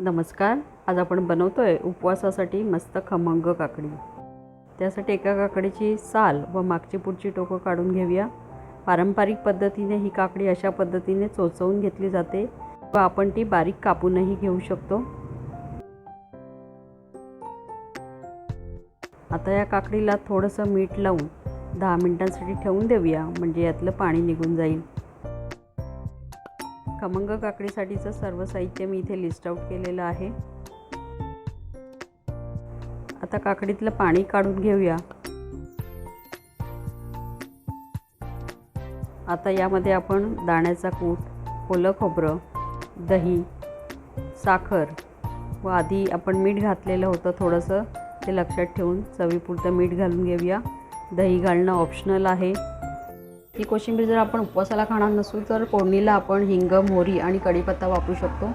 नमस्कार. आज आपण बनवतोय उपवासासाठी मस्त खमंग काकडी. त्यासाठी एका काकडीची साल व मागची पुढची टोकं काढून घेऊया. पारंपरिक पद्धतीने ही काकडी अशा पद्धतीने चोचवून घेतली जाते व आपण ती बारीक कापूनही घेऊ शकतो. आता या काकडीला थोडंसं मीठ लावून 10 मिनिटांसाठी ठेवून देऊया, म्हणजे यातलं पाणी निघून जाईल. खमंग काकडीसाठीचं सर्व साहित्य मी इथे लिस्ट आउट केलेलं आहे. आता काकडीतलं पाणी काढून घेऊया. आता यामध्ये आपण दाण्याचा कूट, ओलं खोबरं, दही, साखर व आधी आपण मीठ घातलेलं होतं थोडंसं, ते लक्षात ठेवून चवीपुरतं मीठ घालून घेऊया. दही घालणं ऑप्शनल आहे. ही कोशिंबीर जर आपण उपवासाला खाणार नसू तर फोडणीला आपण हिंग, मोहरी आणि कढीपत्ता वापरू शकतो.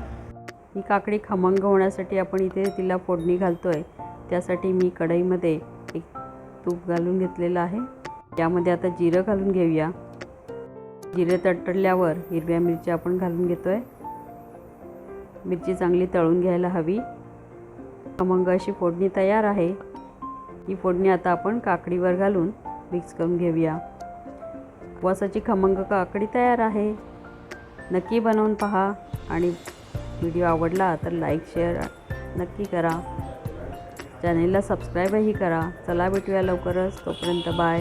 ही काकडी खमंग होण्यासाठी आपण इथे तिला फोडणी घालतोय. त्यासाठी मी कढईमध्ये एक तूप घालून घेतलेलं आहे. यामध्ये आता जिरं घालून घेऊया. जिरे तडतडल्यावर हिरव्या मिरच्या आपण घालून घेतोय. मिरची चांगली तळून घ्यायला हवी. खमंग अशी फोडणी तयार आहे. ही फोडणी आता आपण काकडीवर घालून मिक्स करून घेऊया. उपवासाची खमंग काकडी तयार आहे. नक्की बनवून पहा आणि व्हिडिओ आवडला तर लाईक शेअर नक्की करा. चॅनेलला सबस्क्राईबही करा. चला भेटूया लवकरच. तोपर्यंत बाय.